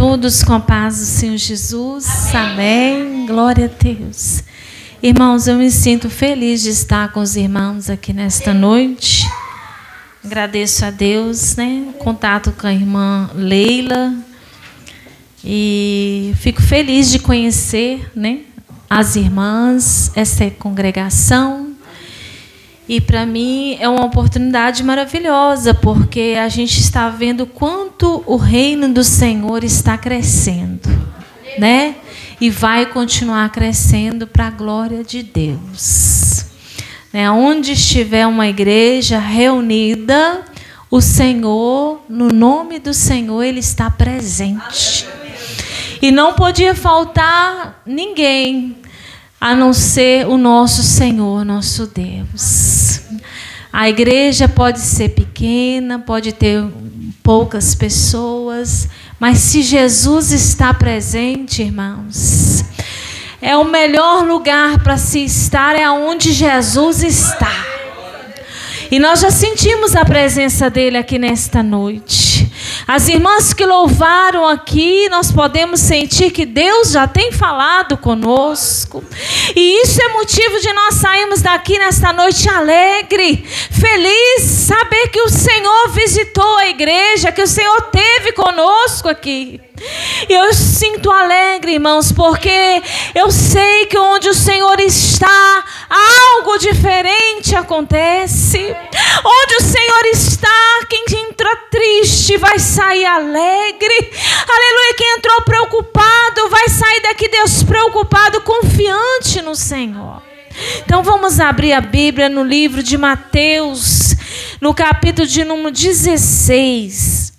todos com a paz do Senhor Jesus. Amém. Glória a Deus. Irmãos, eu me sinto feliz de estar com os irmãos aqui nesta noite. Agradeço a Deus, o contato com a irmã Leila. E fico feliz de conhecer, as irmãs, essa congregação. E para mim é uma oportunidade maravilhosa, porque a gente está vendo quanto o reino do Senhor está crescendo, E vai continuar crescendo para a glória de Deus. Onde estiver uma igreja reunida, o Senhor, no nome do Senhor, Ele está presente. E não podia faltar ninguém, a não ser o nosso Senhor, nosso Deus. A igreja pode ser pequena, pode ter poucas pessoas, mas se Jesus está presente, irmãos, é o melhor lugar para se estar, é onde Jesus está. E nós já sentimos a presença dele aqui nesta noite. As irmãs que louvaram aqui, nós podemos sentir que Deus já tem falado conosco. E isso é motivo de nós sairmos daqui nesta noite alegre, feliz, saber que o Senhor visitou a igreja, que o Senhor esteve conosco aqui. E eu sinto alegre, irmãos, porque eu sei que onde o Senhor está, algo diferente acontece. Onde o Senhor está, quem entra triste vai sair alegre. Aleluia, quem entrou preocupado vai sair daqui despreocupado, confiante no Senhor. Então vamos abrir a Bíblia no livro de Mateus, no capítulo de número 16.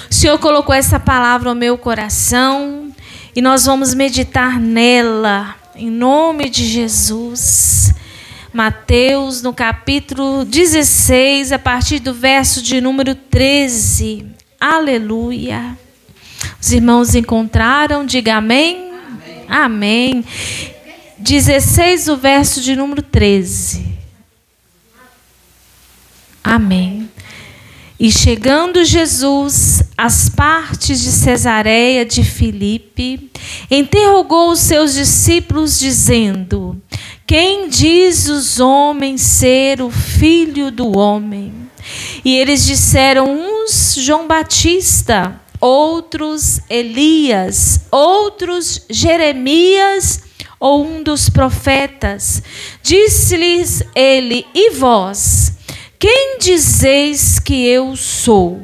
O Senhor colocou essa palavra no meu coração e nós vamos meditar nela, em nome de Jesus. Mateus, no capítulo 16, a partir do verso de número 13. Aleluia. Os irmãos encontraram? Diga amém. Amém. 16, o verso de número 13. Amém. E chegando Jesus às partes de Cesareia de Filipe, interrogou os seus discípulos, dizendo: quem diz os homens ser o Filho do Homem? E eles disseram, uns João Batista, outros Elias, outros Jeremias ou um dos profetas. Disse-lhes ele: e vós? Quem dizeis que eu sou?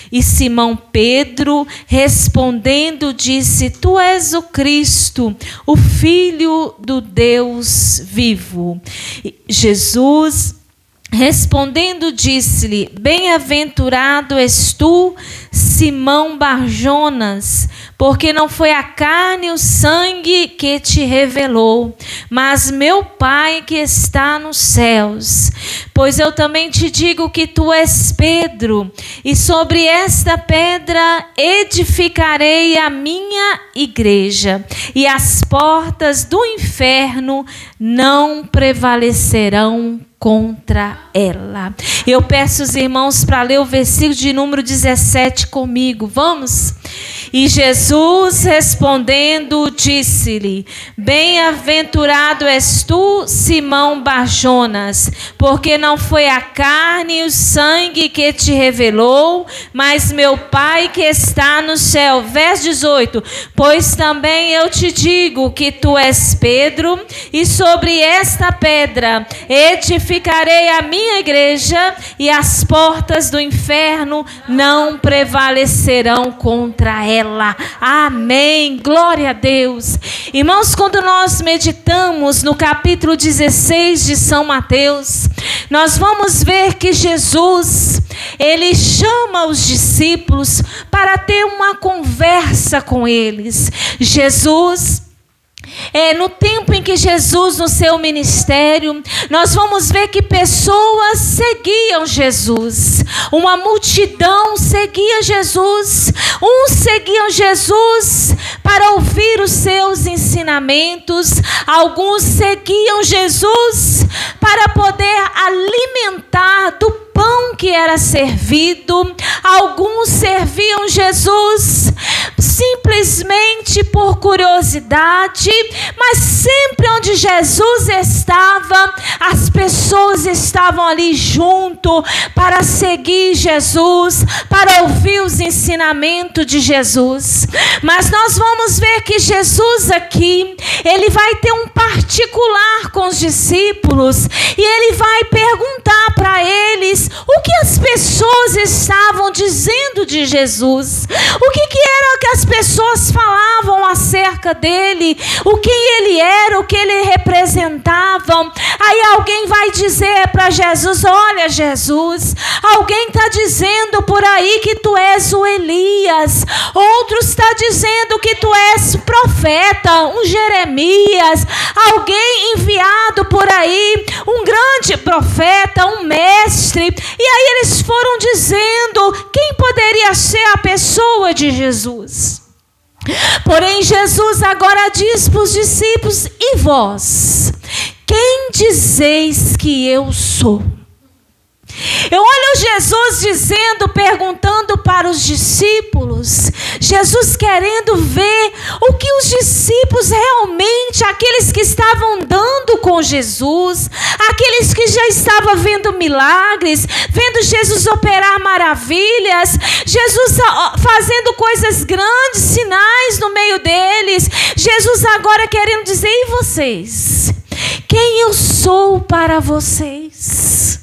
E Simão Pedro, respondendo, disse: tu és o Cristo, o Filho do Deus vivo. E Jesus, respondendo, disse-lhe: bem-aventurado és tu, Simão Barjonas, porque não foi a carne e o sangue que te revelou, mas meu Pai que está nos céus. Pois eu também te digo que tu és Pedro, e sobre esta pedra edificarei a minha igreja, e as portas do inferno não prevalecerão contra ela. Eu peço os irmãos para ler o versículo de número 17 comigo. Vamos? E Jesus respondendo disse-lhe: bem-aventurado és tu, Simão Barjonas, porque não foi a carne e o sangue que te revelou, mas meu Pai que está no céu. Verso 18: pois também eu te digo que tu és Pedro, e sobre esta pedra edificarei a minha igreja, e as portas do inferno não prevalecerão contra ela. Amém. Glória a Deus. Irmãos, quando nós meditamos no capítulo 16 de São Mateus, nós vamos ver que Jesus, ele chama os discípulos para ter uma conversa com eles. No tempo em que Jesus, no seu ministério, nós vamos ver que pessoas seguiam Jesus. Uma multidão seguia Jesus. Uns seguiam Jesus para ouvir os seus ensinamentos. Alguns seguiam Jesus para poder alimentar do pão que era servido. Alguns serviam Jesus simplesmente por curiosidade, mas sempre onde Jesus estava, as pessoas estavam ali junto para seguir Jesus, para ouvir os ensinamentos de Jesus. Mas nós vamos ver que Jesus aqui, ele vai ter um particular com os discípulos e ele vai perguntar para eles o que as pessoas estavam dizendo de Jesus, o que era que as pessoas falavam acerca dele, o que ele era, o que ele representava. Aí alguém vai dizer para Jesus: olha, Jesus, alguém está dizendo por aí que tu és o Elias, outros está dizendo que tu és profeta, um Jeremias, alguém enviado por aí, um grande profeta, um mestre. E aí eles foram dizendo quem poderia ser a pessoa de Jesus. Porém, Jesus agora diz para os discípulos: e vós, quem dizeis que eu sou? Eu olho Jesus dizendo, perguntando para os discípulos, Jesus querendo ver o que os discípulos realmente, aqueles que estavam andando com Jesus, aqueles que já estavam vendo milagres, vendo Jesus operar maravilhas, Jesus fazendo coisas grandes, sinais no meio deles. Jesus agora querendo dizer: e vocês? Quem eu sou para vocês?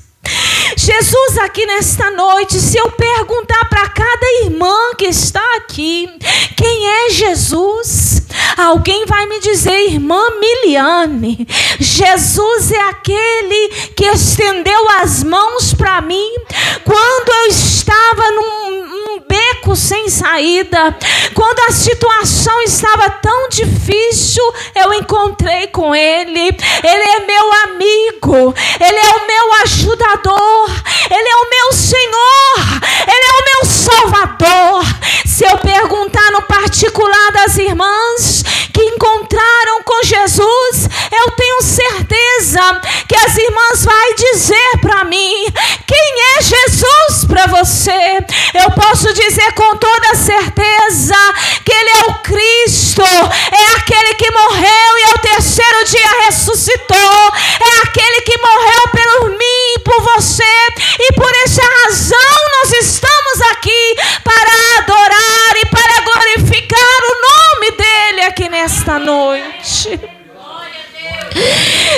Jesus aqui nesta noite, se eu perguntar para cada irmã que está aqui, quem é Jesus? Alguém vai me dizer: irmã Miliane, Jesus é aquele que estendeu as mãos para mim quando eu estava num beco sem saída, quando a situação estava tão difícil, eu encontrei com Ele. Ele é meu amigo, Ele é o meu ajudador, Ele é o meu Senhor, Ele é o meu Salvador. Se eu perguntar no particular das irmãs que encontraram com Jesus, eu tenho certeza que as irmãs vão dizer para mim: quem é Jesus para você? Eu posso dizer com toda certeza que Ele é o Cristo, é aquele que morreu e ao terceiro dia ressuscitou, é aquele que morreu por mim e por você, e por essa razão nós estamos aqui para adorar e para glorificar o nome dEle aqui nesta noite.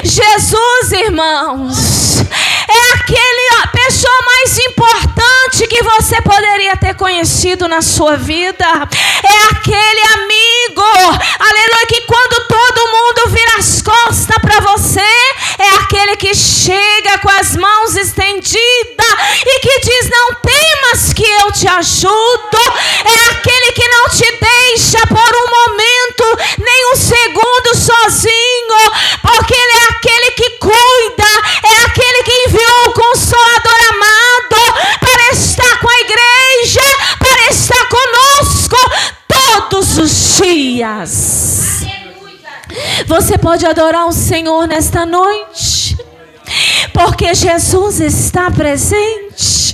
Jesus, irmãos, é a pessoa mais importante que você poderia ter conhecido na sua vida. É aquele amigo, aleluia, que quando todo mundo vira as costas para você, é aquele que chega com as mãos estendidas e que diz: não temas que eu te ajudo. É aquele que não te deixa por um momento, nem um segundo sozinho, porque Ele é aquele que cuida, é aquele que enviou o Consolador amado para estar com a igreja, para estar conosco todos os dias. Você pode adorar o Senhor nesta noite, porque Jesus está presente.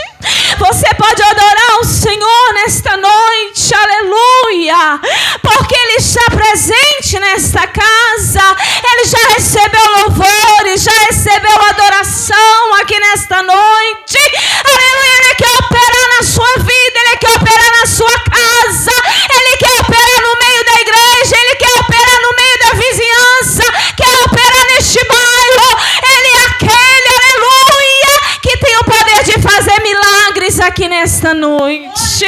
Você pode adorar o Senhor nesta noite, aleluia, porque Ele está presente nesta casa. Ele já recebeu louvores, já recebeu adoração aqui nesta noite, aleluia. Ele quer operar na sua vida, Ele quer operar na sua casa, Ele quer operar no meio da igreja, Ele quer operar no meio da vizinhança, quer operar neste bairro. Ele é aquele, aleluia, que tem o poder de fazer milagres aqui nesta noite.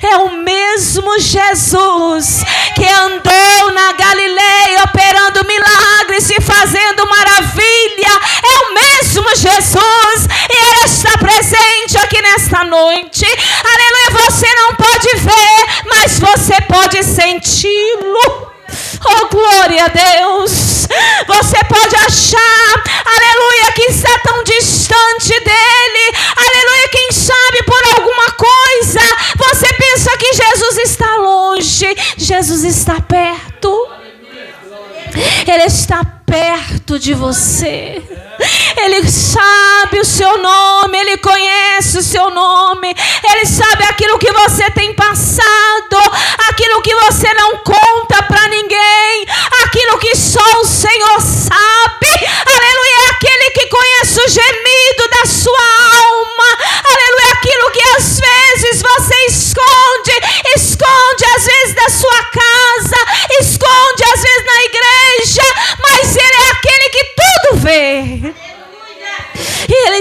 É o mesmo Jesus que andou na Galileia operando milagres e fazendo maravilha. É o mesmo Jesus e Ele está presente aqui nesta noite. Aleluia, você não pode ver, mas você pode senti-lo. Oh, glória a Deus. Você pode achar, aleluia, que está tão distante dEle, aleluia, quem sabe por alguma coisa você pensa que Jesus está longe. Jesus está perto. Ele está perto de você. Ele sabe o seu nome, Ele conhece o seu nome, Ele sabe aquilo que você tem passado, aquilo que você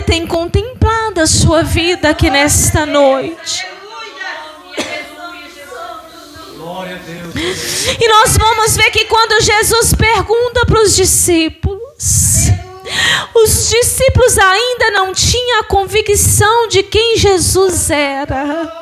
Ele tem contemplado a sua vida aqui nesta noite. E nós vamos ver que quando Jesus pergunta para os discípulos ainda não tinham a convicção de quem Jesus era.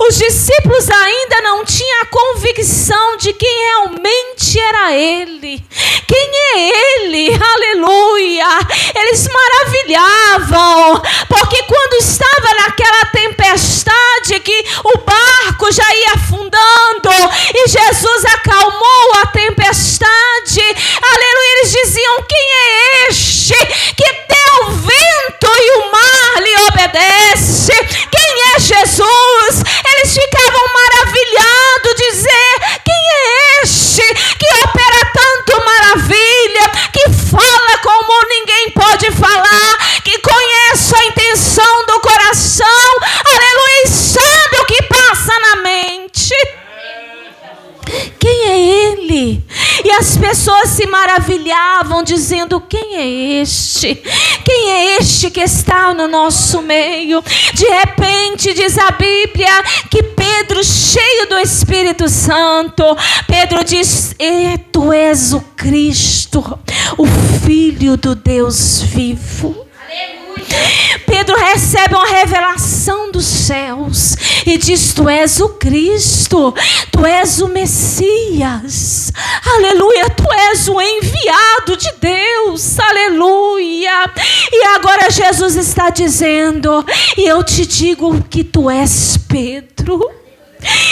Os discípulos ainda não tinham a convicção de quem realmente era Ele. Quem é Ele? Aleluia! Eles maravilhavam, porque quando estava naquela tempestade que o barco já ia afundando e Jesus acalmou a tempestade, aleluia, eles diziam: quem é este que até o vento e o mar lhe obedece? Quem é Jesus? Eles ficavam maravilhados, dizer: quem é este que opera tanto maravilha, que fala como ninguém pode falar, que conhece a intenção do coração, aleluia, e sabe o que passa na mente? Quem é Ele? E as pessoas se maravilhavam, dizendo: quem é este? Quem é este que está no nosso meio? De repente, diz a Bíblia que Pedro, cheio do Espírito Santo, Pedro diz: tu és o Cristo, o Filho do Deus vivo. Pedro recebe uma revelação dos céus e diz: tu és o Cristo, tu és o Messias, aleluia, tu és o enviado de Deus, aleluia. E agora Jesus está dizendo: e eu te digo que tu és Pedro.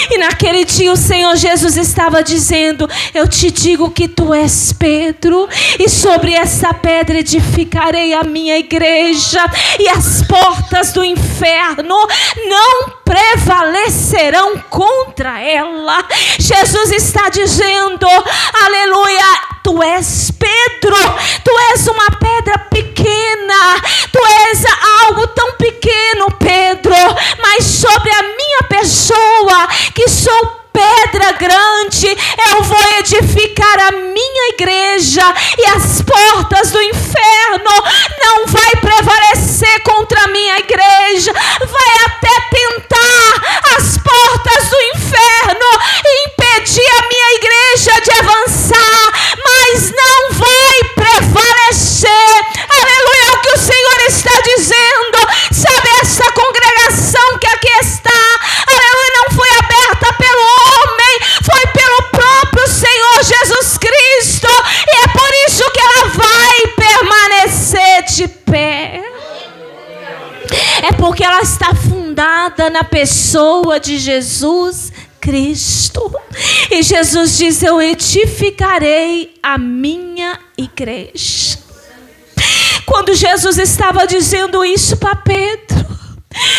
E naquele dia o Senhor Jesus estava dizendo: eu te digo que tu és Pedro, e sobre essa pedra edificarei a minha igreja, e as portas do inferno não prevalecerão contra ela. Jesus está dizendo, aleluia, tu és Pedro, tu és uma pedra pequena, tu és algo tão pequeno, Pedro, mas sobre a minha pessoa, que sou pedra grande, eu vou edificar a minha igreja, e as portas do inferno não vai prevalecer contra a minha igreja. Vai até tentar as portas do inferno e impedir a minha igreja de avançar, mas não vai prevalecer. Aleluia, é o que o Senhor está dizendo. Sabe, essa congregação que aqui está, aleluia, não foi aberta pelo homem, foi pelo próprio Senhor Jesus Cristo, e é por isso que ela vai permanecer de pé. É porque ela está fundada na pessoa de Jesus Cristo. E Jesus diz: eu edificarei a minha igreja. Quando Jesus estava dizendo isso para Pedro,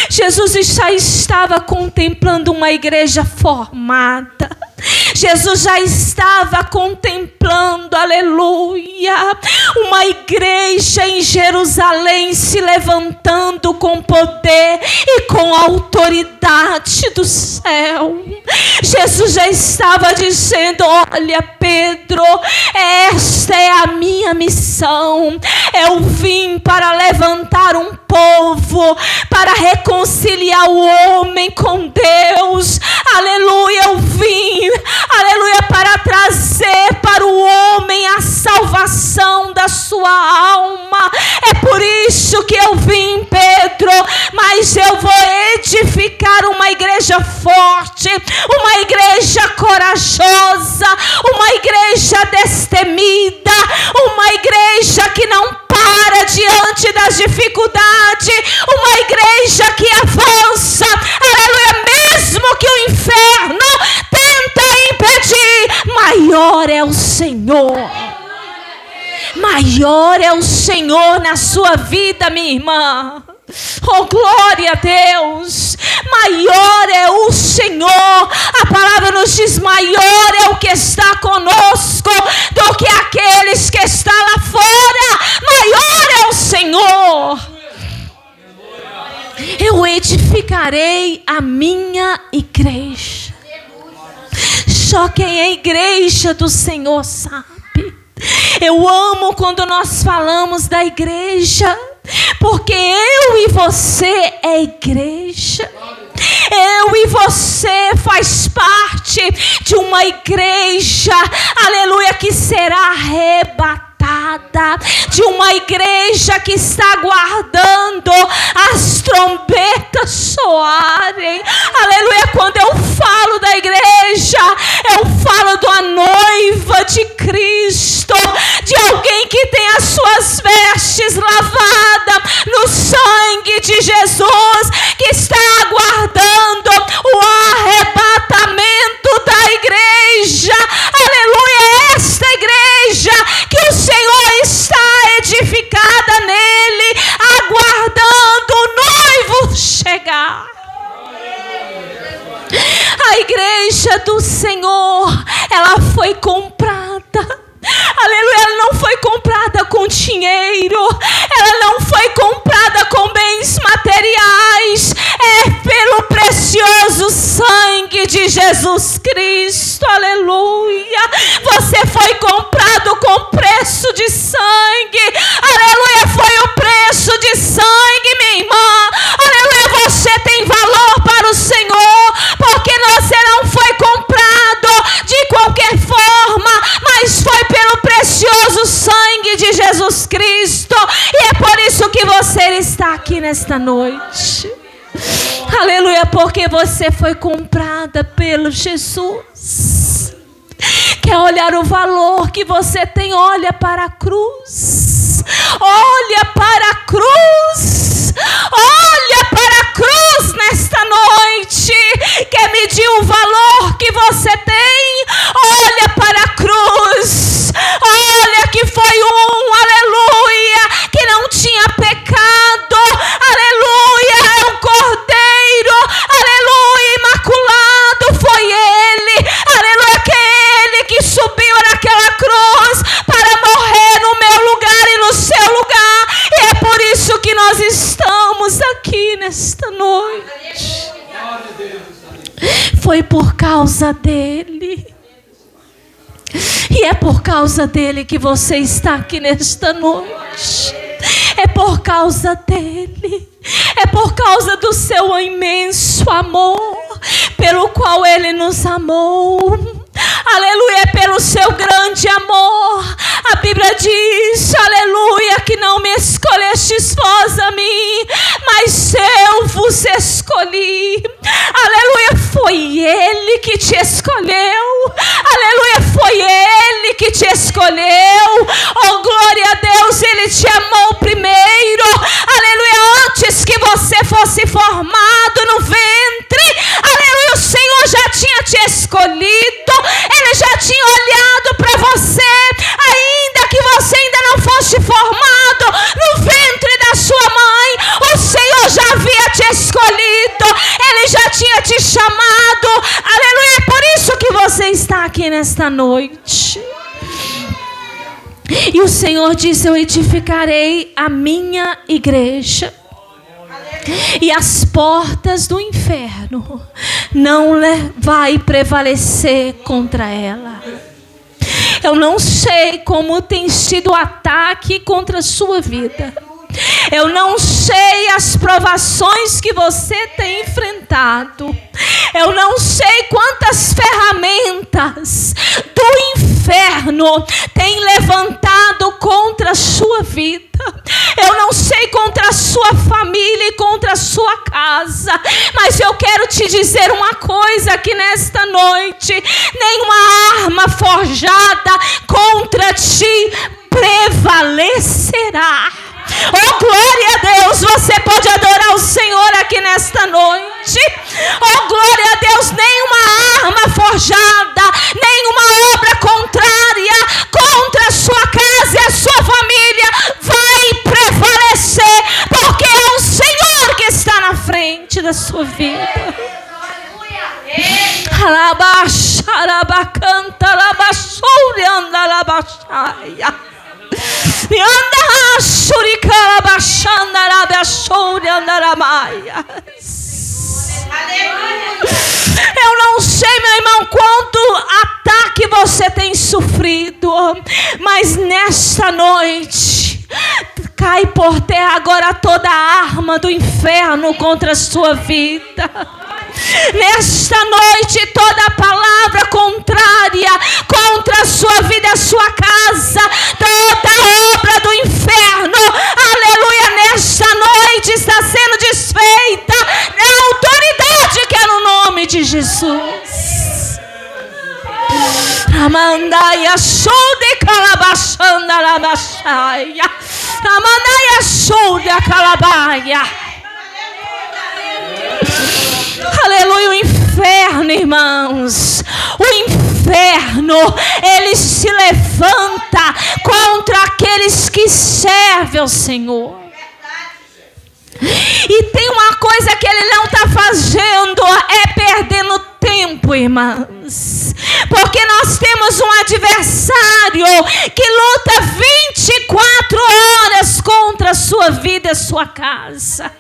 Jesus já estava contemplando uma igreja formada. Jesus já estava contemplando, aleluia, uma igreja em Jerusalém se levantando com poder e com autoridade do céu. Jesus já estava dizendo: olha, Pedro, esta é a minha missão. Eu vim para levantar um povo, para reconciliar o homem com Deus. Aleluia, eu vim, aleluia, para trazer para o homem a salvação da sua alma. É por isso que eu vim, Pedro, mas eu vou edificar uma igreja forte, uma igreja corajosa, uma igreja destemida, uma igreja que não para diante das dificuldades, uma igreja que avança, aleluia, mesmo que o inferno tenta impedir. Maior é o Senhor, maior é o Senhor na sua vida, minha irmã. Oh, glória a Deus. Maior é o Senhor. A palavra nos diz: maior é o que está conosco do que aqueles que estão lá fora. Maior é o Senhor. Eu edificarei a minha igreja. Só quem é igreja do Senhor sabe. Eu amo quando nós falamos da igreja. Porque eu e você é igreja. Eu e você faz parte de uma igreja, aleluia, que será arrebatada. De uma igreja que está aguardando as trombetas soarem. Aleluia. Quando eu falo da igreja, eu falo da noiva de Cristo, de alguém que tem as suas vestes lavadas no sangue de Jesus, que está aguardando o arrebatamento da igreja. Aleluia. Esta igreja que o Senhor está edificada nele, aguardando o noivo chegar. A igreja do Senhor, ela foi comprada. Aleluia, ela não foi comprada com dinheiro, ela não foi comprada com bens materiais, é pelo precioso sangue de Jesus Cristo. Aleluia. Você foi comprado com preço de sangue. Aleluia, foi o preço de sangue, minha irmã. Aleluia, você tem valor para o Senhor, porque você não foi comprado de qualquer forma, mas foi pelo precioso sangue de Jesus Cristo. E é por isso que você está aqui nesta noite. Aleluia, porque você foi comprada pelo Jesus. Quer olhar o valor que você tem? Olha para a cruz. Olha para a cruz. Olha para a cruz nesta noite. Quer medir o valor que você tem? Olha para a cruz. Olha que foi aleluia, que não tinha pecado. Aleluia, é um cordeiro. Aleluia, imaculado foi ele. Aleluia, que é ele que subiu naquela cruz para morrer no meu lugar e no seu lugar. E é por isso que nós estamos aqui nesta noite. Foi por causa dele. E é por causa dele que você está aqui nesta noite. É por causa dele. É por causa do seu imenso amor, pelo qual ele nos amou. Aleluia, pelo seu grande amor. A Bíblia diz, aleluia, que não me escolhestes vós a mim, mas eu vos escolhi. Aleluia, foi ele que te escolheu. Aleluia, foi ele que te escolheu. Oh, glória a Deus, ele te amou primeiro. Aleluia, antes que você fosse formado no ventre. Aleluia, o Senhor já tinha te escolhido. Ele já tinha olhado para você, ainda que você ainda não fosse formado no ventre da sua mãe. O Senhor já havia te escolhido. Ele já tinha te chamado. Aleluia, é por isso que você está aqui nesta noite. E o Senhor disse: eu edificarei a minha igreja, e as portas do inferno não vai prevalecer contra ela. Eu não sei como tem sido o ataque contra a sua vida. Eu não sei as provações que você tem enfrentado. Eu não sei quantas ferramentas do inferno tem levantado contra a sua vida. Eu não sei contra a sua família e contra a sua casa. Mas eu quero te dizer uma coisa aqui nesta noite: nenhuma arma forjada contra ti prevalecerá. Oh, glória a Deus, você pode adorar o Senhor aqui nesta noite. Oh, glória a Deus, nenhuma arma forjada, nenhuma obra contrária contra a sua casa e a sua família vai prevalecer, porque é o Senhor que está na frente da sua vida. Eu não sei, meu irmão, quanto ataque você tem sofrido, mas nesta noite Cai por terra agora toda a arma do inferno contra a sua vida. Nesta noite, toda palavra contrária contra a sua vida e a sua casa, toda obra do inferno, aleluia, nesta noite está sendo desfeita na autoridade que é no nome de Jesus. Ramandaia shude calabashanda labashaya. Ramandaia shude calabaia. Aleluia, o inferno, irmãos, o inferno, ele se levanta contra aqueles que servem ao Senhor. E tem uma coisa que ele não está fazendo, é perdendo tempo, irmãos. Porque nós temos um adversário que luta 24 horas contra a sua vida e a sua casa.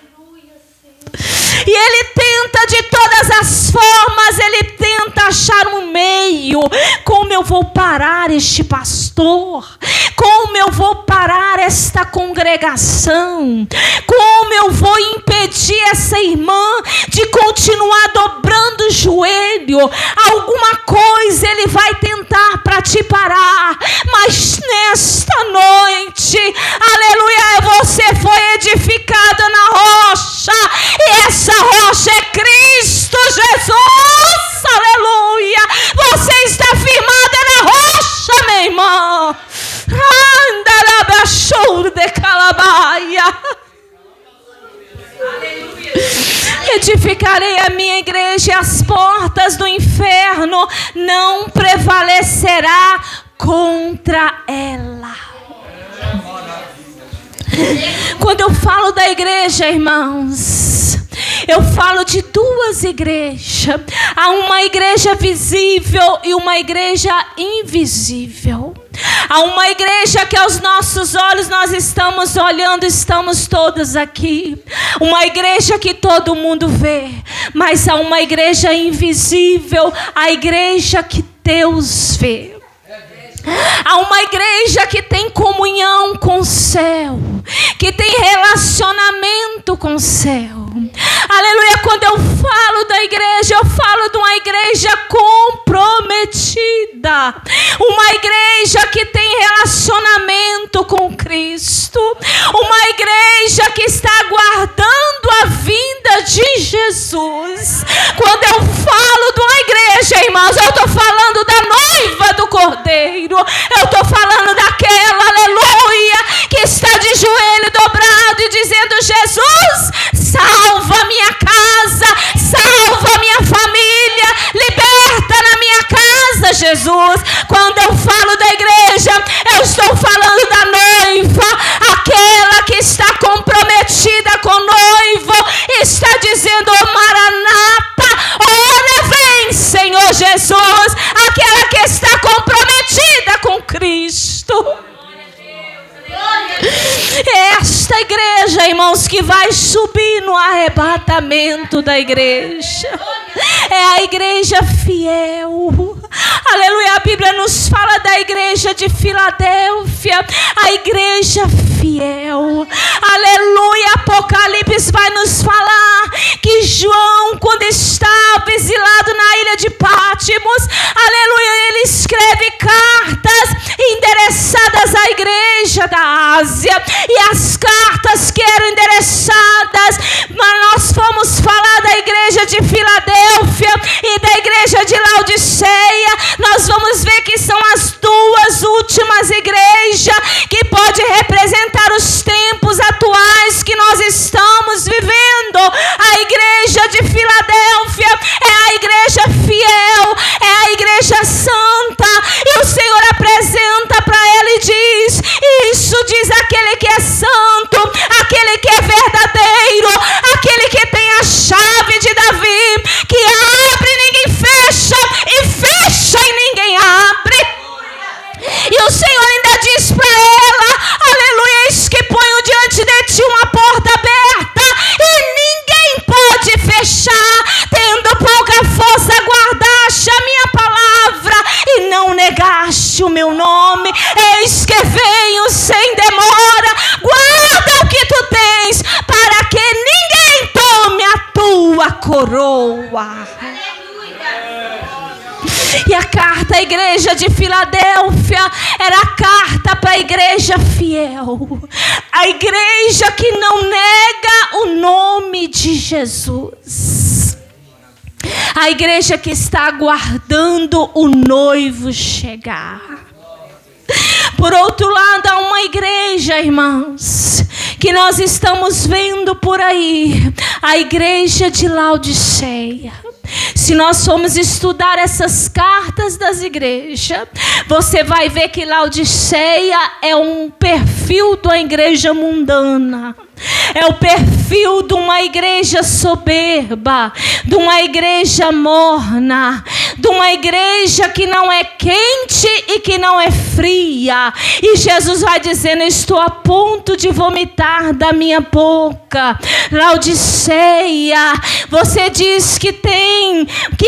E ele tenta de todas as formas, ele tenta achar um meio. Como eu vou parar este pastor? Como eu vou parar esta congregação? Como eu vou impedir essa irmã de continuar dobrando o joelho? Alguma coisa ele vai tentar para te parar. Mas nesta noite, aleluia, você foi edificada na rocha. E essa rocha é Cristo Jesus, aleluia. Você está firmada na rocha, meu irmão. Edificarei a minha igreja e as portas do inferno não prevalecerá contra ela. Quando eu falo da igreja, irmãos, eu falo de duas igrejas. Há uma igreja visível e uma igreja invisível. Há uma igreja que aos nossos olhos nós estamos olhando, estamos todos aqui. Uma igreja que todo mundo vê. Mas há uma igreja invisível, a igreja que Deus vê. Há uma igreja que tem comunhão com o céu, que tem relacionamento com o céu. Aleluia, quando eu falo da igreja, eu falo de uma igreja comprometida. Uma igreja que tem relacionamento com Cristo. Uma igreja que está aguardando a vinda de Jesus. Quando eu falo de uma igreja, irmãos, eu estou falando da noiva do Cordeiro. Eu estou falando daquela, aleluia, que está de joelho dobrado e dizendo: Jesus, salva minha casa, salva minha família, liberta na minha casa, Jesus. Quando eu falo da igreja, eu estou falando da noiva, aquela que está comprometida com o noivo, está dizendo: oh, Maranata, ora vem, Senhor Jesus, aquela que está comprometida com Cristo. Esta igreja, irmãos, que vai subir no arrebatamento da igreja, é a igreja fiel. Aleluia, a Bíblia nos fala da igreja de Filadélfia, a igreja fiel. Aleluia, Apocalipse vai nos falar que João, quando estava exilado na ilha de Pátimos, aleluia, ele escreve cartas endereçadas à igreja da Ásia. E as cartas que eram endereçadas, nós fomos falar da igreja de Filadélfia e da igreja de Laodiceia. Nós vamos ver que são as duas últimas igrejas que pode representar os tempos atuais que nós estamos vivendo. A igreja de Filadélfia é a igreja fiel, é a igreja santa, e o Senhor apresenta para ela e diz: isso diz aquele que é santo, aquele que é verdadeiro, aquele que tem a chave de Davi, que abre e ninguém fecha, e fecha e ninguém abre. E o Senhor ainda diz para ela: aleluia, eis que ponho diante de ti uma porta aberta e ninguém pode fechar. Tendo pouca força, guardaste a minha palavra e não negaste o meu nome. Eis que venho sem demora. Guarda ar. E a carta à igreja de Filadélfia era a carta para a igreja fiel, a igreja que não nega o nome de Jesus, a igreja que está aguardando o noivo chegar. Por outro lado, há uma igreja, irmãos, que nós estamos vendo por aí, a igreja de Laodiceia. Se nós formos estudar essas cartas das igrejas, você vai ver que Laodiceia é um perfil de uma igreja mundana. É o perfil de uma igreja soberba, de uma igreja morna, de uma igreja que não é quente e que não é fria. E Jesus vai dizendo: estou a ponto de vomitar da minha boca. Laodiceia, você diz que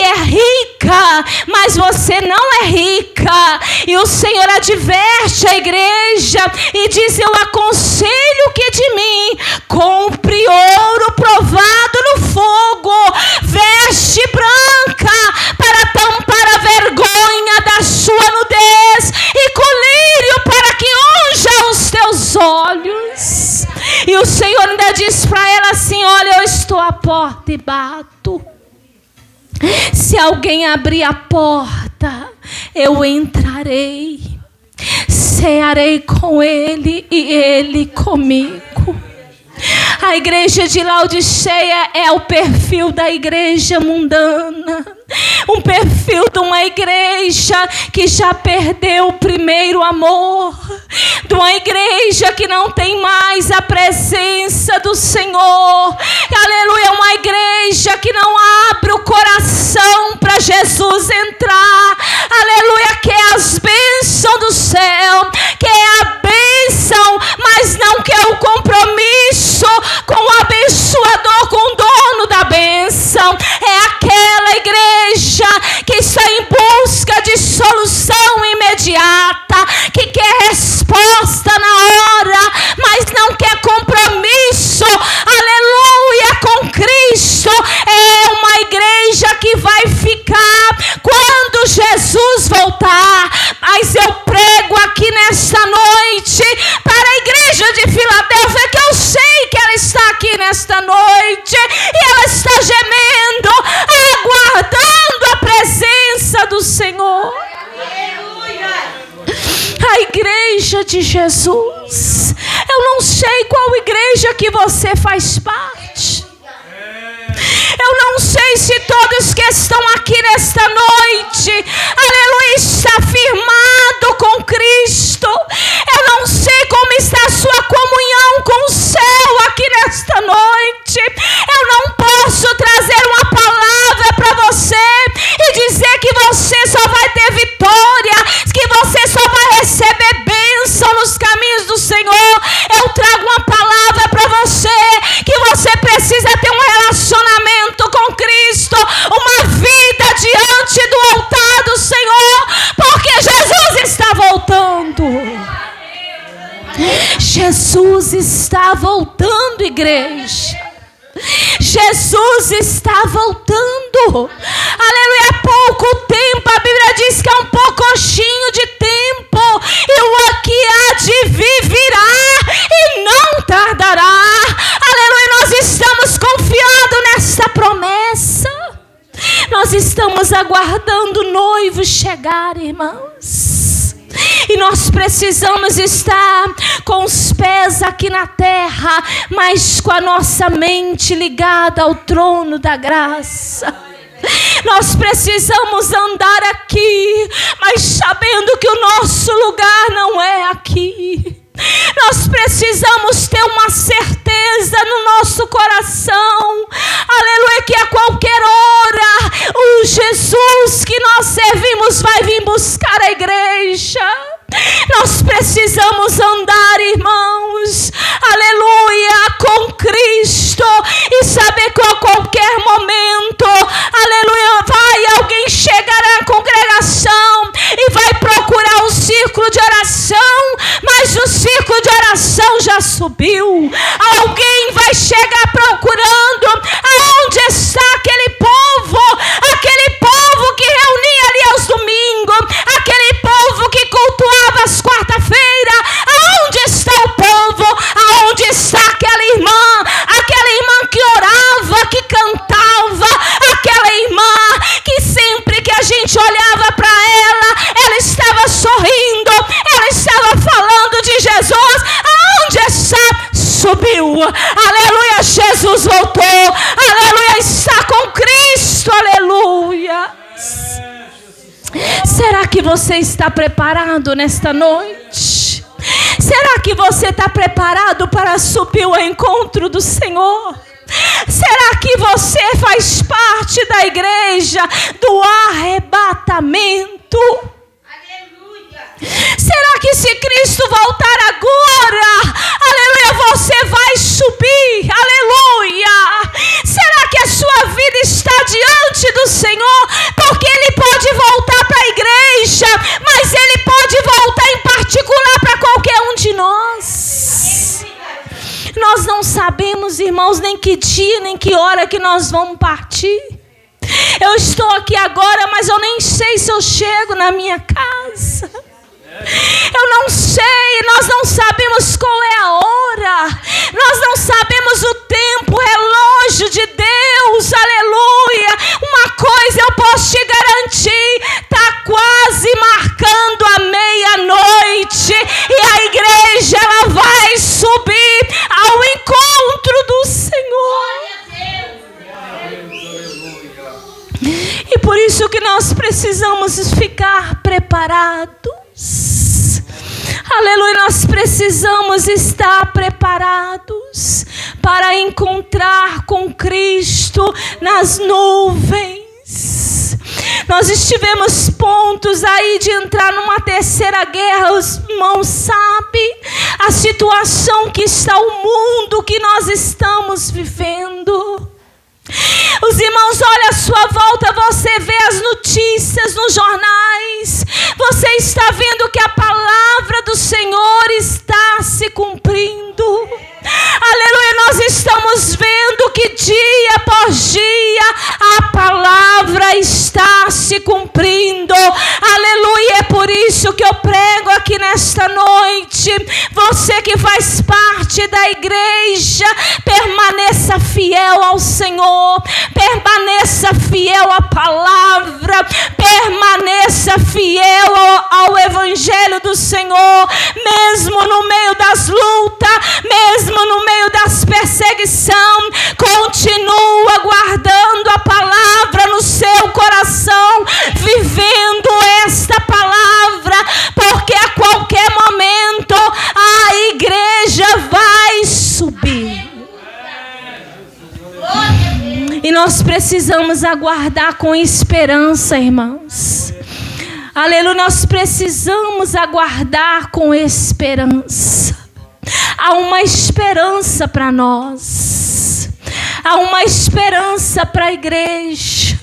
é rica, mas você não é rica. E o Senhor adverte a igreja e diz: eu aconselho que de mim compre ouro provado no fogo, veste branca para tampar a vergonha da sua nudez, e colírio para que unja os teus olhos. E o Senhor ainda diz para ela assim: olha, eu estou à porta e bato. Se alguém abrir a porta, eu entrarei, cearei com ele e ele comigo. A igreja de Laodiceia é o perfil da igreja mundana, um perfil de uma igreja que já perdeu o primeiro amor, de uma igreja que não tem mais a presença do Senhor. Aleluia, uma igreja que não abre o coração para Jesus entrar. Aleluia, quer as bênçãos do céu, quer a bênção, mas não quer o compromisso com o abençoador, com o dono da bênção. É aquela igreja que está em busca de solução imediata, que quer resposta na hora, mas não quer compromisso, aleluia, com Cristo. É uma igreja que vai ficar quando Jesus voltar. Mas eu prego aqui nesta noite para a igreja de Filadélfia, que eu sei que ela está aqui nesta noite, e ela está gemendo, aguardando a presença do Senhor. A igreja de Jesus. Eu não sei qual igreja que você faz parte. Eu não sei se todos que estão aqui nesta noite, aleluia, está firmado com Cristo. Eu não sei como está a sua comunhão com o céu aqui nesta noite. Eu não posso trazer uma palavra para você e dizer que você só vai ter vitória, que você só vai receber bênção nos caminhos do Senhor. Eu trago uma palavra para você, que você precisa ter um relacionamento com Cristo, uma vida diante do altar do Senhor, porque Jesus está voltando. Jesus está voltando, igreja. Jesus está voltando. Aleluia, há pouco tempo, a Bíblia diz que é um poucochinho de tempo, e o aqui há de vir virá e não tardará. Aleluia, nós estamos confiados nessa promessa. Nós estamos aguardando o noivo chegar, irmãos. E nós precisamos estar com os pés aqui na terra, mas com a nossa mente ligada ao trono da graça. Nós precisamos andar aqui, mas sabendo que o nosso lugar não é aqui. Nós precisamos ter uma certeza no nosso coração, aleluia, que a qualquer hora o Jesus que nós servimos vai vir buscar a igreja. Nós precisamos andar, irmãos, aleluia, com Cristo, e saber que a qualquer momento, aleluia, vai alguém chegar à congregação e vai procurar um círculo de oração, mas o círculo de oração já subiu. Alguém vai chegar procurando aonde está aquele povo Será que você está preparado nesta noite? Será que você está preparado para subir ao encontro do Senhor? Será que você faz parte da igreja do arrebatamento? Será que se Cristo voltar agora, aleluia, você vai subir, aleluia? Será que a sua vida está diante do Senhor? Porque Ele pode voltar para a igreja, mas Ele pode voltar em particular para qualquer um de nós. Nós não sabemos, irmãos, nem que dia, nem que hora que nós vamos partir. Eu estou aqui agora, mas eu nem sei se eu chego na minha casa. Eu não sei, nós não sabemos qual é a hora, nós não sabemos o tempo, o relógio de Deus, aleluia. Uma coisa eu posso te garantir, está quase marcando a meia-noite e a igreja ela vai subir ao encontro do Senhor. E por isso que nós precisamos ficar preparados. Aleluia, nós precisamos estar preparados para encontrar com Cristo nas nuvens. Nós estivemos pontos aí de entrar numa terceira guerra. Os irmãos sabem a situação que está o mundo que nós estamos vivendo. Os irmãos, olha à sua volta, você vê as notícias nos jornais, você está vendo que a palavra do Senhor está se cumprindo. Aleluia, nós estamos vendo que dia após dia a palavra está se cumprindo. Aleluia, é por isso que eu prego aqui nesta noite. Você que faz parte da igreja, permaneça fiel ao Senhor, permaneça fiel à palavra, permaneça fiel ao Evangelho do Senhor, mesmo no meio das lutas, mesmo no meio das perseguições, continua guardando a palavra no seu coração, vivendo esta palavra, porque a qualquer momento a igreja vai subir. E nós precisamos aguardar com esperança, irmãos. Aleluia, nós precisamos aguardar com esperança. Há uma esperança para nós. Há uma esperança para a igreja.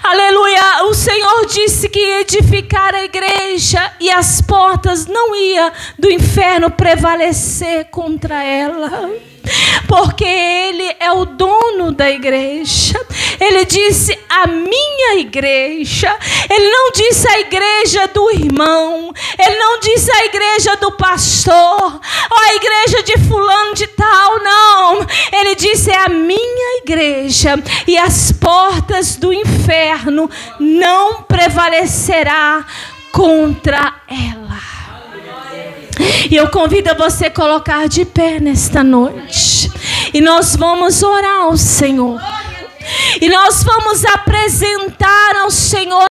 Aleluia, o Senhor disse que ia edificar a igreja e as portas não iam do inferno prevalecer contra ela. Porque Ele é o dono da igreja. Ele disse a minha igreja. Ele não disse a igreja do irmão. Ele não disse a igreja do pastor, ou a igreja de fulano de tal, não. Ele disse é a minha igreja, e as portas do inferno não prevalecerá contra ela. E eu convido você a colocar de pé nesta noite. E nós vamos orar ao Senhor. E nós vamos apresentar ao Senhor